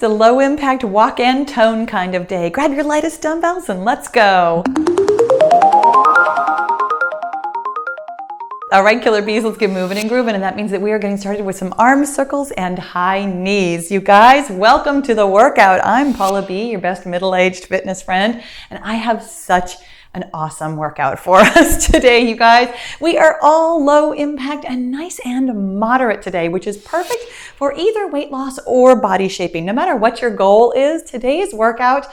a low impact walk and tone kind of day. Grab your lightest dumbbells and let's go. All right, killer bees, let's get moving and grooving. And that means that we are getting started with some arm circles and high knees. You guys, welcome to the workout. I'm Paula B., your best middle-aged fitness friend, and I have such an awesome workout for us today, you guys. We are all low impact and nice and moderate today, which is perfect for either weight loss or body shaping. No matter what your goal is, today's workout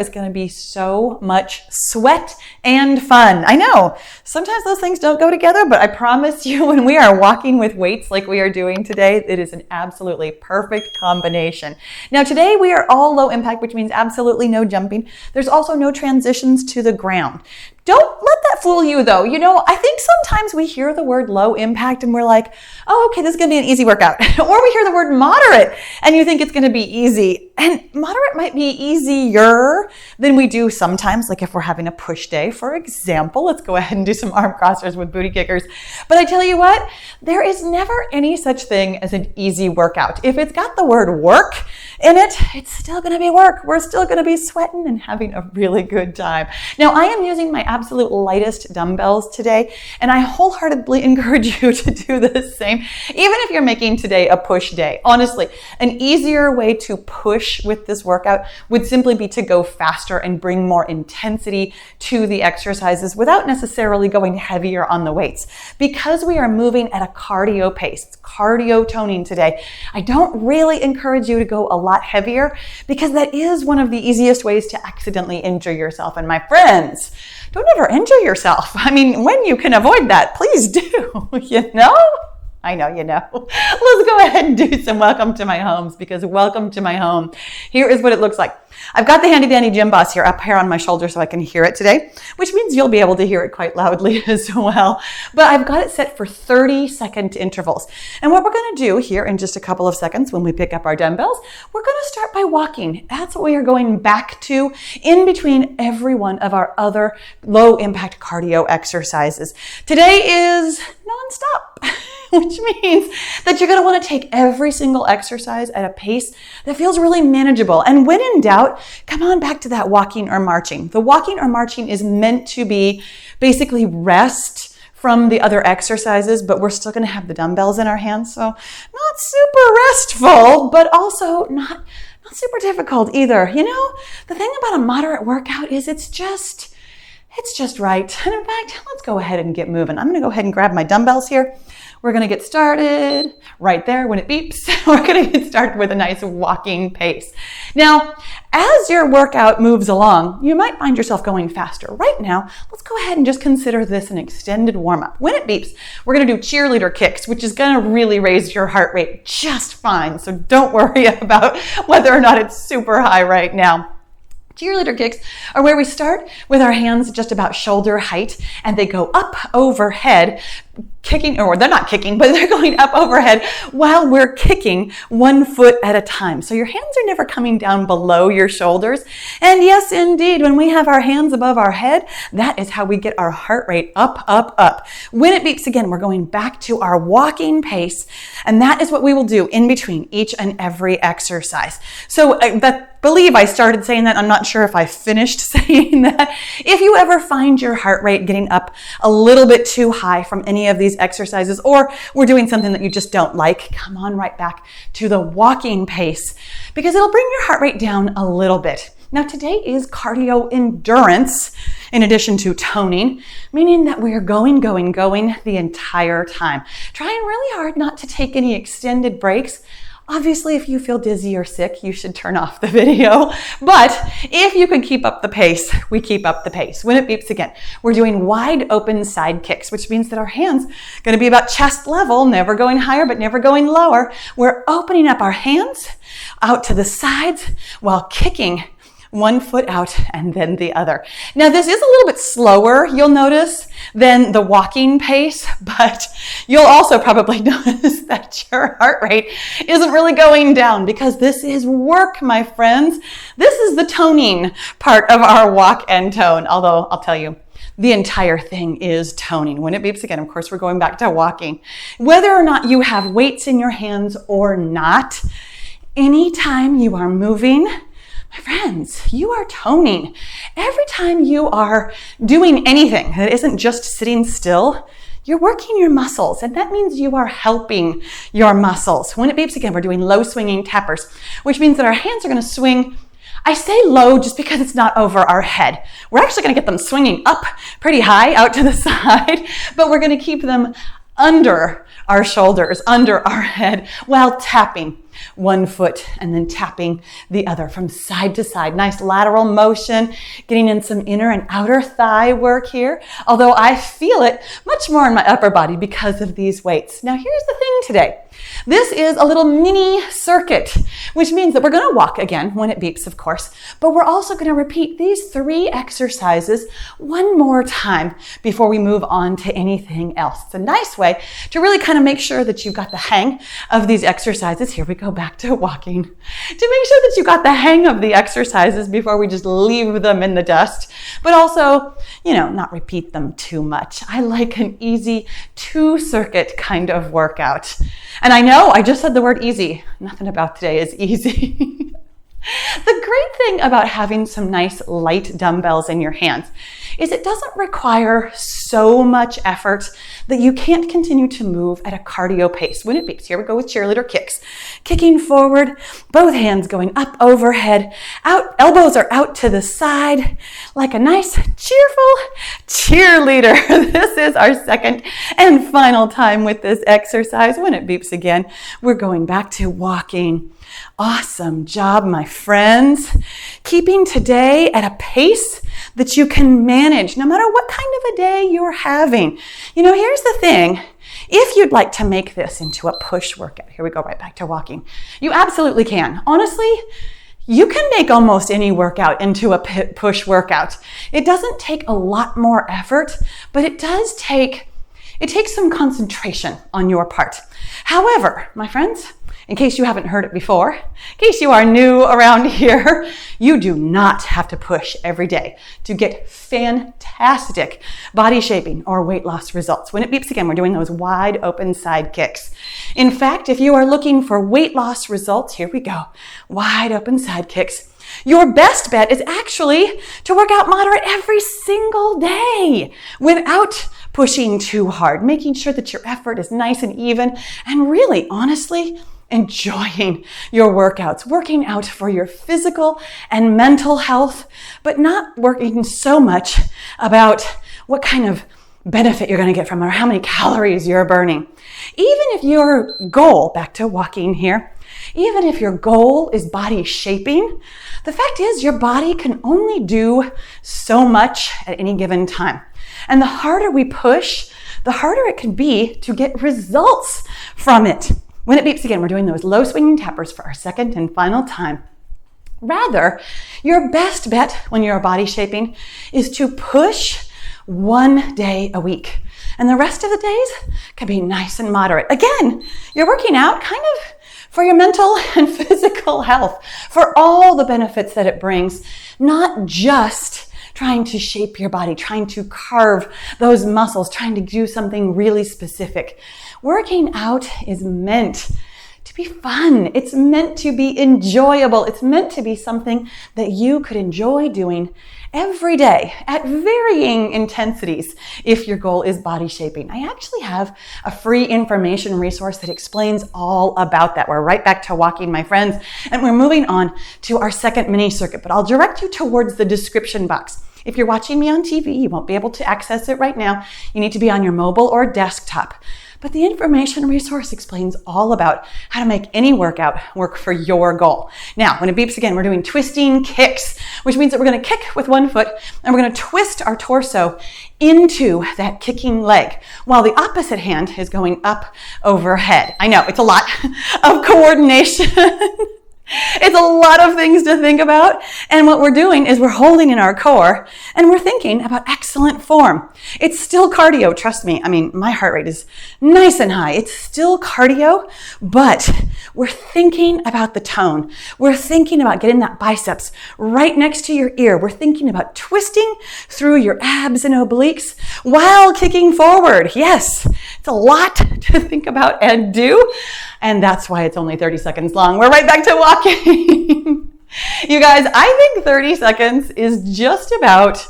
is going to be so much sweat and fun. I know, sometimes those things don't go together, but I promise you when we are walking with weights like we are doing today, it is an absolutely perfect combination. Now today we are all low impact, which means absolutely no jumping. There's also no transitions to the ground. Don't let that fool you though. You know, I think sometimes we hear the word low impact and we're like, oh, okay, this is going to be an easy workout. Or we hear the word moderate and you think it's going to be easy. And moderate might be easier than we do sometimes, like if we're having a push day, for example. Let's go ahead and do some arm crossers with booty kickers. But I tell you what, there is never any such thing as an easy workout. If it's got the word work in it, it's still going to be work. We're still going to be sweating and having a really good time. Now, I am using my absolute lightest dumbbells today, and I wholeheartedly encourage you to do the same, even if you're making today a push day. Honestly, an easier way to push with this workout would simply be to go faster and bring more intensity to the exercises without necessarily going heavier on the weights. Because we are moving at a cardio pace, it's cardio toning today, I don't really encourage you to go a lot heavier because that is one of the easiest ways to accidentally injure yourself. And my friends, don't ever injure yourself. I mean, when you can avoid that, please do, you know? I know you know. Let's go ahead and do some welcome to my homes, because welcome to my home. Here is what it looks like. I've got the handy dandy gym boss here up here on my shoulder so I can hear it today, which means you'll be able to hear it quite loudly as well. But I've got it set for 30-second intervals. And what we're going to do here in just a couple of seconds when we pick up our dumbbells, we're going to start by walking. That's what we are going back to in between every one of our other low impact cardio exercises. Today is nonstop. Which means that you're going to want to take every single exercise at a pace that feels really manageable. And when in doubt, come on back to that walking or marching. The walking or marching is meant to be basically rest from the other exercises, but we're still going to have the dumbbells in our hands. So not super restful, but also not super difficult either. You know, the thing about a moderate workout is it's just right. And in fact, let's go ahead and get moving. I'm going to go ahead and grab my dumbbells here. We're going to get started right there when it beeps. We're going to get started with a nice walking pace. Now, as your workout moves along, you might find yourself going faster. Right now, let's go ahead and just consider this an extended warm-up. When it beeps, we're going to do cheerleader kicks, which is going to really raise your heart rate just fine. So don't worry about whether or not it's super high right now. Cheerleader kicks are where we start with our hands just about shoulder height and they go up overhead, kicking, or they're not kicking, but they're going up overhead while we're kicking 1 foot at a time. So your hands are never coming down below your shoulders. And yes, indeed, when we have our hands above our head, that is how we get our heart rate up, up, up. When it beeps again, we're going back to our walking pace. And that is what we will do in between each and every exercise. So believe I started saying that. I'm not sure if I finished saying that. If you ever find your heart rate getting up a little bit too high from any of these exercises, or we're doing something that you just don't like, come on right back to the walking pace because it'll bring your heart rate down a little bit. Now today is cardio endurance in addition to toning, meaning that we're going the entire time. Trying really hard not to take any extended breaks. Obviously, if you feel dizzy or sick, you should turn off the video. But if you can keep up the pace, we keep up the pace. When it beeps again, we're doing wide open side kicks, which means that our hands are going to be about chest level, never going higher, but never going lower. We're opening up our hands out to the sides while kicking 1 foot out and then the other. Now this is a little bit slower, you'll notice, than the walking pace, but you'll also probably notice that your heart rate isn't really going down because this is work, my friends. This is the toning part of our walk and tone, although I'll tell you, the entire thing is toning. When it beeps again, of course, we're going back to walking. Whether or not you have weights in your hands or not, Anytime you are moving, my friends, you are toning. Every time you are doing anything that isn't just sitting still, you're working your muscles, and that means you are helping your muscles. When it beeps again, we're doing low swinging tappers, which means that our hands are going to swing. I say low just because it's not over our head. We're actually going to get them swinging up pretty high out to the side, but we're going to keep them under our shoulders, under our head, while tapping one foot and then tapping the other from side to side. Nice lateral motion, getting in some inner and outer thigh work here, although I feel it much more in my upper body because of these weights. Now here's the thing today. This is a little mini circuit, which means that we're going to walk again when it beeps, of course, but we're also going to repeat these 3 exercises one more time before we move on to anything else. It's a nice way to really kind of make sure that you've got the hang of these exercises. Here we go back to walking. To make sure that you got the hang of the exercises before we just leave them in the dust, but also, not repeat them too much. I like an easy 2-circuit kind of workout. And I know I just said the word easy. Nothing about today is easy. The great thing about having some nice light dumbbells in your hands is it doesn't require so much effort that you can't continue to move at a cardio pace when it beeps. Here we go with cheerleader kicks. Kicking forward, both hands going up overhead, out, elbows are out to the side, like a nice cheerful cheerleader. This is our second and final time with this exercise. When it beeps again, we're going back to walking. Awesome job, my friends. Keeping today at a pace that you can manage no matter what kind of a day you're having. Here's the thing. If you'd like to make this into a push workout, here we go right back to walking. You absolutely can. Honestly, you can make almost any workout into a push workout. It doesn't take a lot more effort, but it takes some concentration on your part. However, my friends, in case you haven't heard it before, in case you are new around here, you do not have to push every day to get fantastic body shaping or weight loss results. When it beeps again, we're doing those wide open side kicks. In fact, if you are looking for weight loss results, here we go, wide open side kicks. Your best bet is actually to work out moderate every single day without pushing too hard, making sure that your effort is nice and even, and really, honestly, enjoying your workouts, working out for your physical and mental health, but not working so much about what kind of benefit you're going to get from it or how many calories you're burning. Even if your goal, back to walking here, even if your goal is body shaping, the fact is your body can only do so much at any given time. And the harder we push, the harder it can be to get results from it. When it beeps again, we're doing those low swinging tappers for our second and final time. Rather, your best bet when you're body shaping is to push 1 day a week. And the rest of the days can be nice and moderate. Again, you're working out kind of for your mental and physical health, for all the benefits that it brings, not just trying to shape your body, trying to carve those muscles, trying to do something really specific. Working out is meant to be fun. It's meant to be enjoyable. It's meant to be something that you could enjoy doing every day at varying intensities if your goal is body shaping. I actually have a free information resource that explains all about that. We're right back to walking, my friends, and we're moving on to our second mini circuit, but I'll direct you towards the description box. If you're watching me on TV, you won't be able to access it right now. You need to be on your mobile or desktop. But the information resource explains all about how to make any workout work for your goal. Now, when it beeps again, we're doing twisting kicks, which means that we're going to kick with one foot and we're going to twist our torso into that kicking leg while the opposite hand is going up overhead. I know, it's a lot of coordination. It's a lot of things to think about. And what we're doing is we're holding in our core and we're thinking about excellent form. It's still cardio, trust me. I mean, my heart rate is nice and high. It's still cardio, but we're thinking about the tone. We're thinking about getting that biceps right next to your ear. We're thinking about twisting through your abs and obliques while kicking forward. Yes, it's a lot to think about and do. And that's why it's only 30 seconds long. We're right back to walking. You guys, I think 30 seconds is just about,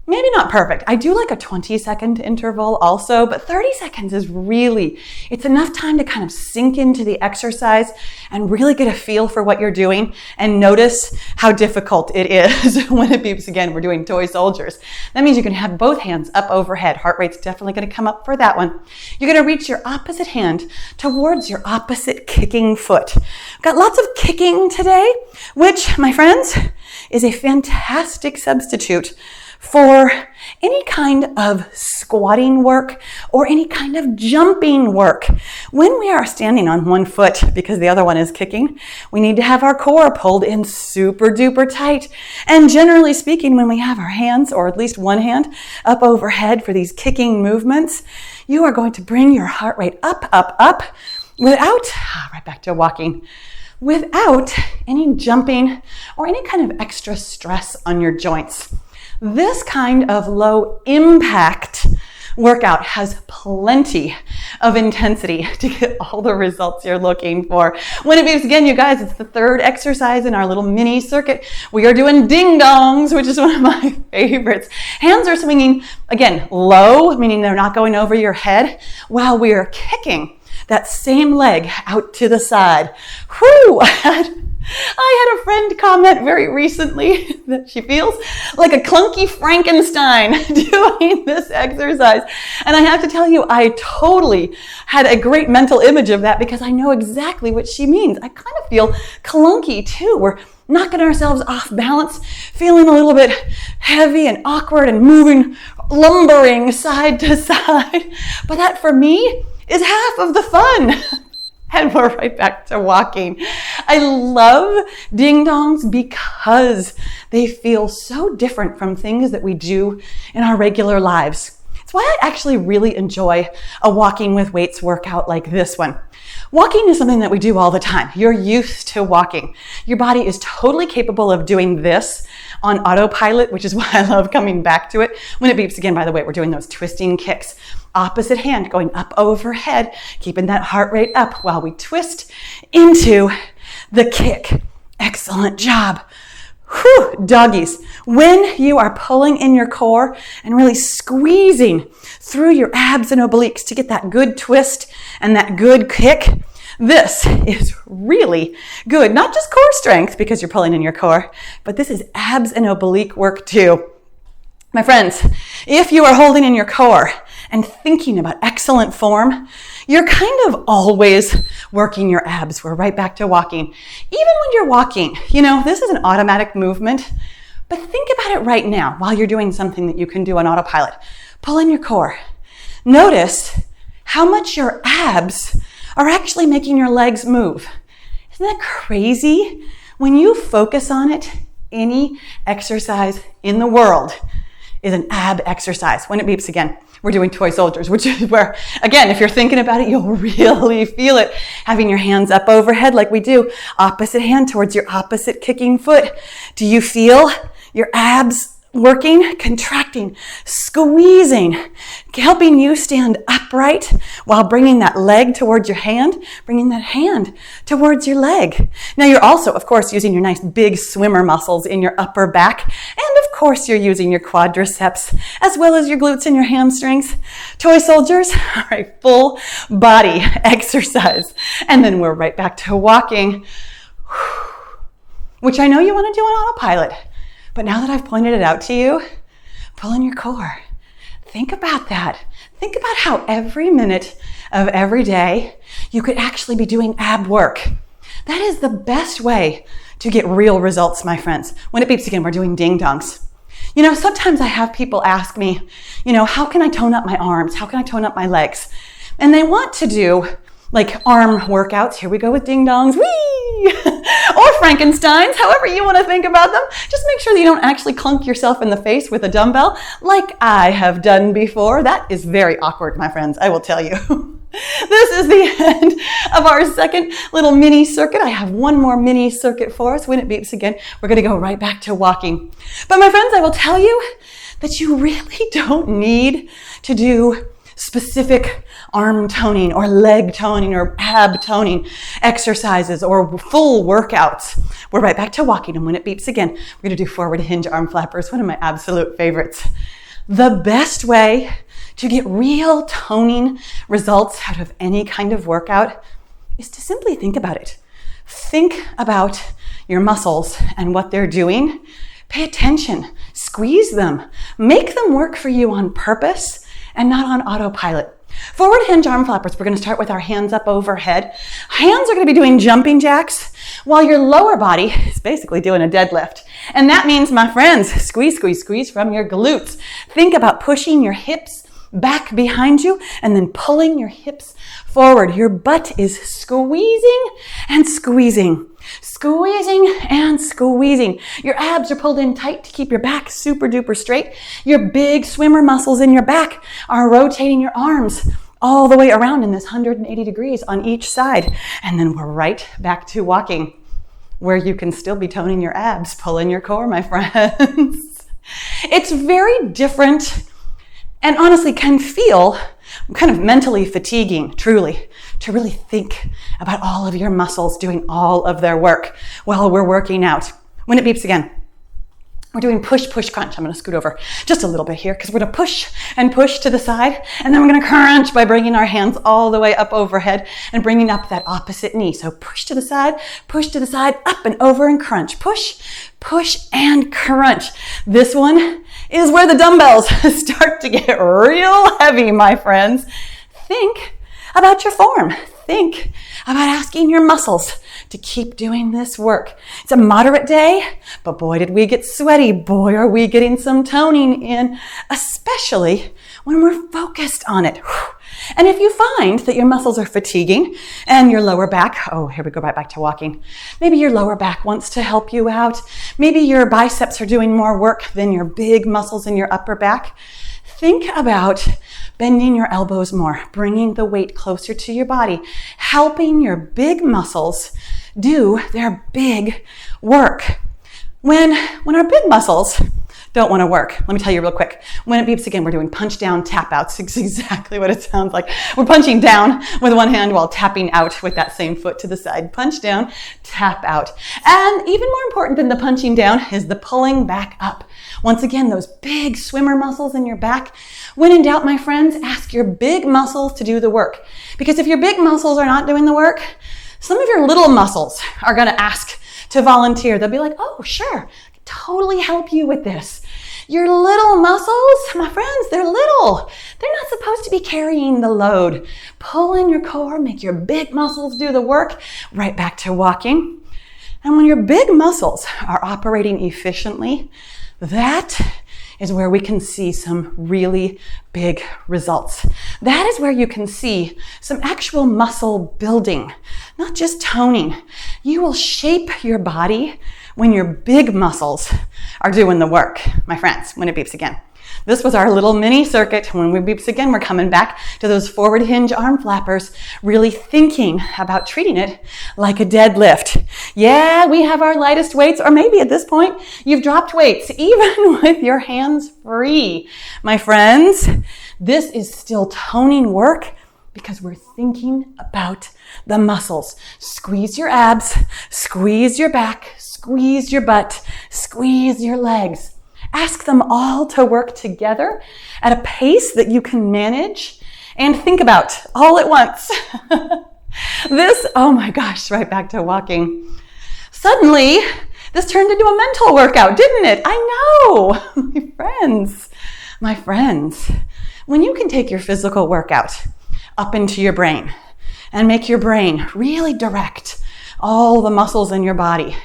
maybe not perfect. I do like a 20-second interval also, but 30 seconds is really, it's enough time to kind of sink into the exercise and really get a feel for what you're doing and notice how difficult it is when it beeps again. We're doing toy soldiers. That means you can have both hands up overhead. Heart rate's definitely going to come up for that one. You're going to reach your opposite hand towards your opposite kicking foot. Got lots of kicking today, which, my friends, is a fantastic substitute for any kind of squatting work or any kind of jumping work. When we are standing on one foot because the other one is kicking, we need to have our core pulled in super duper tight. And generally speaking, when we have our hands, or at least one hand, up overhead for these kicking movements, you are going to bring your heart rate up, up, up without, right back to walking, without any jumping or any kind of extra stress on your joints. This kind of low impact workout has plenty of intensity to get all the results you're looking for. When it beeps again, you guys, it's the third exercise in our little mini circuit. We are doing ding dongs, which is one of my favorites. Hands are swinging, again, low, meaning they're not going over your head, while we are kicking that same leg out to the side. Whew! I had a friend comment very recently that she feels like a clunky Frankenstein doing this exercise. And I have to tell you, I totally had a great mental image of that because I know exactly what she means. I kind of feel clunky too. We're knocking ourselves off balance, feeling a little bit heavy and awkward and moving, lumbering side to side. But that for me is half of the fun. And we're right back to walking. I love ding dongs because they feel so different from things that we do in our regular lives. It's why I actually really enjoy a walking with weights workout like this one. Walking is something that we do all the time. You're used to walking. Your body is totally capable of doing this on autopilot, which is why I love coming back to it. When it beeps again, by the way, we're doing those twisting kicks. Opposite hand going up overhead, keeping that heart rate up while we twist into the kick. Excellent job. Whew, doggies. When you are pulling in your core and really squeezing through your abs and obliques to get that good twist and that good kick, this is really good. Not just core strength because you're pulling in your core, but this is abs and oblique work too. My friends, if you are holding in your core and thinking about excellent form, you're kind of always working your abs. We're right back to walking. Even when you're walking, this is an automatic movement, but think about it right now while you're doing something that you can do on autopilot. Pull in your core. Notice how much your abs are actually making your legs move. Isn't that crazy? When you focus on it, any exercise in the world is an ab exercise. When it beeps again, we're doing toy soldiers, which is where, again, if you're thinking about it, you'll really feel it. Having your hands up overhead like we do, opposite hand towards your opposite kicking foot. Do you feel your abs working, contracting, squeezing, helping you stand upright while bringing that leg towards your hand, bringing that hand towards your leg. Now you're also, of course, using your nice big swimmer muscles in your upper back. And of course, you're using your quadriceps as well as your glutes and your hamstrings. Toy soldiers are a full body exercise. And then we're right back to walking, which I know you want to do on autopilot. But now that I've pointed it out to you, pull in your core. Think about that. Think about how every minute of every day you could actually be doing ab work. That is the best way to get real results, my friends. When it beeps again, we're doing ding dongs. Sometimes I have people ask me, how can I tone up my arms? How can I tone up my legs? And they want to do like arm workouts. Here we go with ding dongs. Whee! Or Frankensteins, however you want to think about them. Just make sure that you don't actually clunk yourself in the face with a dumbbell like I have done before. That is very awkward, my friends, I will tell you. This is the end of our second little mini circuit. I have one more mini circuit for us. When it beeps again, we're going to go right back to walking. But my friends, I will tell you that you really don't need to do specific arm toning or leg toning or ab toning exercises or full workouts, we're right back to walking. And when it beeps again, we're going to do forward hinge arm flappers, one of my absolute favorites. The best way to get real toning results out of any kind of workout is to simply think about it. Think about your muscles and what they're doing. Pay attention, squeeze them, make them work for you on purpose and not on autopilot. Forward hinge arm flappers, we're going to start with our hands up overhead. Hands are going to be doing jumping jacks while your lower body is basically doing a deadlift. And that means, my friends, squeeze, squeeze, squeeze from your glutes. Think about pushing your hips back behind you and then pulling your hips forward. Your butt is squeezing and squeezing. Squeezing and squeezing. Your abs are pulled in tight to keep your back super duper straight. Your big swimmer muscles in your back are rotating your arms all the way around in this 180 degrees on each side. And then we're right back to walking, where you can still be toning your abs, pulling your core, my friends. It's very different and honestly can feel kind of mentally fatiguing, truly, to really think about all of your muscles doing all of their work while we're working out. When it beeps again, we're doing push, push, crunch. I'm going to scoot over just a little bit here because we're going to push and push to the side, and then we're going to crunch by bringing our hands all the way up overhead and bringing up that opposite knee. So push to the side, up and over and crunch. Push, push, and crunch. This one is where the dumbbells start to get real heavy, my friends. Think about your form. Think about asking your muscles to keep doing this work. It's a moderate day, but boy, did we get sweaty. Boy, are we getting some toning in, especially when we're focused on it. And if you find that your muscles are fatiguing and your lower back, oh, here we go, right back to walking. Maybe your lower back wants to help you out. Maybe your biceps are doing more work than your big muscles in your upper back. Think about bending your elbows more, bringing the weight closer to your body, helping your big muscles do their big work. When our big muscles don't want to work, let me tell you real quick. When it beeps again, we're doing punch down, tap outs. It's exactly what it sounds like. We're punching down with one hand while tapping out with that same foot to the side. Punch down, tap out. And even more important than the punching down is the pulling back up. Once again, those big swimmer muscles in your back. When in doubt, my friends, ask your big muscles to do the work. Because if your big muscles are not doing the work, some of your little muscles are going to ask to volunteer. They'll be like, oh, sure, totally help you with this. Your little muscles, my friends, they're little. They're not supposed to be carrying the load. Pull in your core, make your big muscles do the work. Right back to walking. And when your big muscles are operating efficiently, that is where we can see some really big results. That is where you can see some actual muscle building, not just toning. You will shape your body when your big muscles are doing the work, my friends, when it beeps again. This was our little mini circuit. When we beeps again, we're coming back to those forward hinge arm flappers, really thinking about treating it like a deadlift. Yeah, we have our lightest weights, or maybe at this point, you've dropped weights, even with your hands free. My friends, this is still toning work because we're thinking about the muscles. Squeeze your abs, squeeze your back, squeeze your butt, squeeze your legs. Ask them all to work together at a pace that you can manage and think about all at once. This, oh my gosh, right back to walking. Suddenly, this turned into a mental workout, didn't it? I know, my friends, when you can take your physical workout up into your brain and make your brain really direct all the muscles in your body,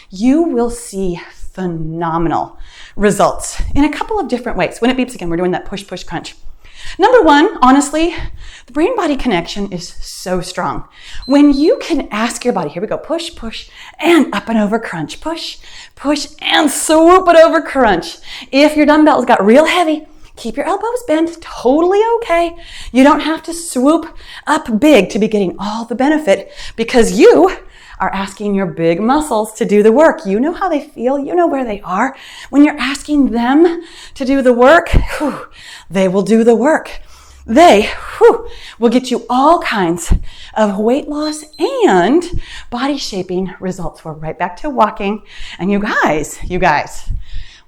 you will see phenomenal results in a couple of different ways. When it beeps again, we're doing that push, push, crunch. Number one, honestly, the brain-body connection is so strong. When you can ask your body, here we go, push, push, and up and over crunch, push, push, and swoop it over crunch. If your dumbbells got real heavy, keep your elbows bent, totally okay. You don't have to swoop up big to be getting all the benefit because you are asking your big muscles to do the work. You know how they feel. You know where they are. When you're asking them to do the work, they will do the work. They will get you all kinds of weight loss and body shaping results. We're right back to walking. And you guys,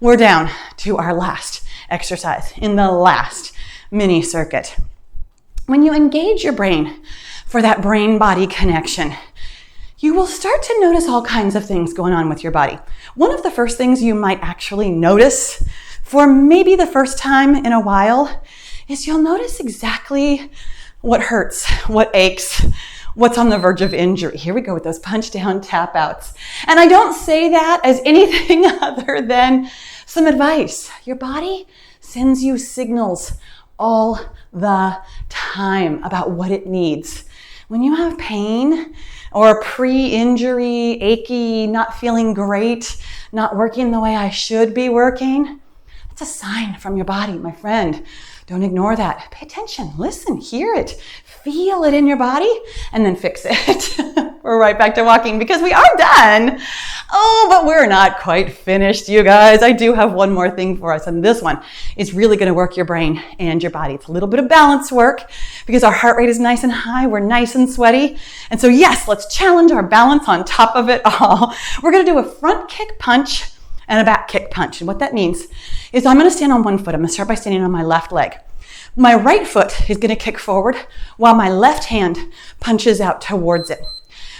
we're down to our last exercise in the last mini circuit. When you engage your brain for that brain-body connection, you will start to notice all kinds of things going on with your body. One of the first things you might actually notice for maybe the first time in a while is you'll notice exactly what hurts, what aches, what's on the verge of injury. Here we go with those punch down tap outs. And I don't say that as anything other than some advice. Your body sends you signals all the time about what it needs. When you have pain or pre-injury, achy, not feeling great, not working the way I should be working, that's a sign from your body, my friend. Don't ignore that. Pay attention, listen, hear it, feel it in your body, and then fix it. We're right back to walking because we are done. Oh, but we're not quite finished, you guys. I do have one more thing for us, and this one is really going to work your brain and your body. It's a little bit of balance work because our heart rate is nice and high. We're nice and sweaty. And so yes, let's challenge our balance on top of it all. We're going to do a front kick punch and a back kick punch. And what that means is I'm going to stand on one foot. I'm going to start by standing on my left leg. My right foot is going to kick forward while my left hand punches out towards it.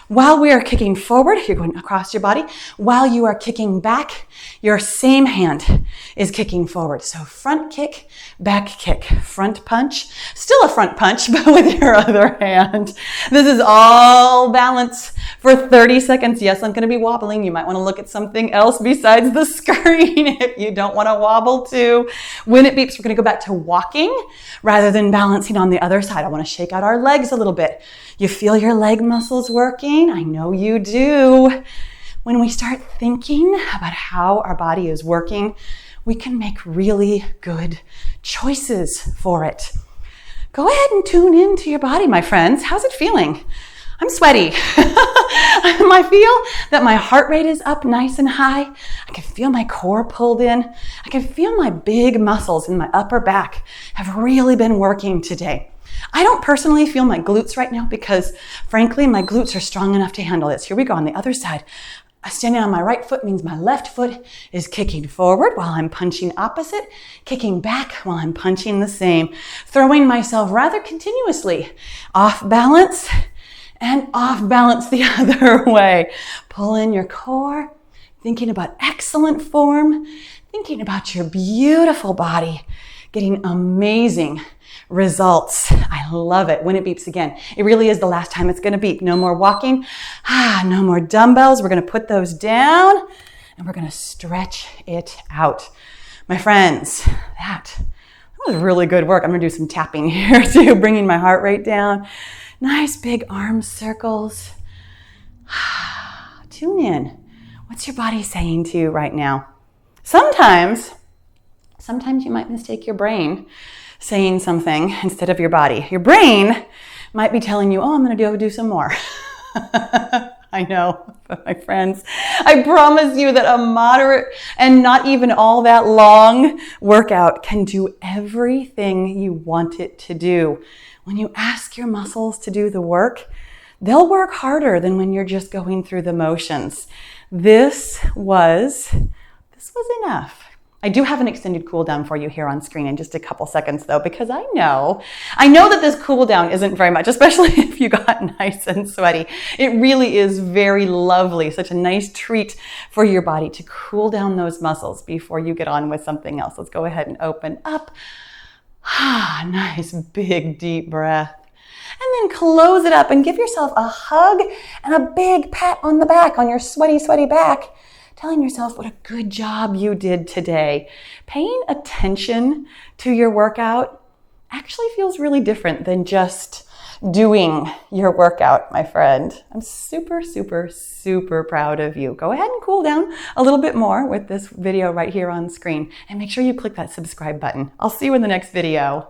While we are kicking forward, you're going across your body. While you are kicking back, your same hand is kicking forward. So front kick, back kick, front punch, still a front punch, but with your other hand. This is all balance for 30 seconds. Yes, I'm going to be wobbling. You might want to look at something else besides the screen if you don't want to wobble too. When it beeps, we're going to go back to walking rather than balancing on the other side. I want to shake out our legs a little bit. You feel your leg muscles working? I know you do. When we start thinking about how our body is working, we can make really good choices for it. Go ahead and tune into your body, my friends. How's it feeling? I'm sweaty. I feel that my heart rate is up nice and high. I can feel my core pulled in. I can feel my big muscles in my upper back have really been working today. I don't personally feel my glutes right now because, frankly, my glutes are strong enough to handle this. Here we go on the other side. Standing on my right foot means my left foot is kicking forward while I'm punching opposite, kicking back while I'm punching the same, throwing myself rather continuously off balance and off balance the other way. Pull in your core, thinking about excellent form, thinking about your beautiful body, getting amazing results. I love it when it beeps again. It really is the last time it's going to beep. No more walking. No more dumbbells. We're going to put those down and we're going to stretch it out. My friends, that was really good work. I'm going to do some tapping here too, bringing my heart rate down. Nice big arm circles. Tune in. What's your body saying to you right now? Sometimes you might mistake your brain saying something instead of your body. Your brain might be telling you, oh, I'm going to do some more. I know, my friends. I promise you that a moderate and not even all that long workout can do everything you want it to do. When you ask your muscles to do the work, they'll work harder than when you're just going through the motions. This was enough. I do have an extended cool down for you here on screen in just a couple seconds though, because I know that this cool down isn't very much, especially if you got nice and sweaty. It really is very lovely, such a nice treat for your body to cool down those muscles before you get on with something else. Let's go ahead and open up. Nice big deep breath. And then close it up and give yourself a hug and a big pat on the back, on your sweaty back, telling yourself what a good job you did today. Paying attention to your workout actually feels really different than just doing your workout, my friend. I'm super, super, super proud of you. Go ahead and cool down a little bit more with this video right here on screen and make sure you click that subscribe button. I'll see you in the next video.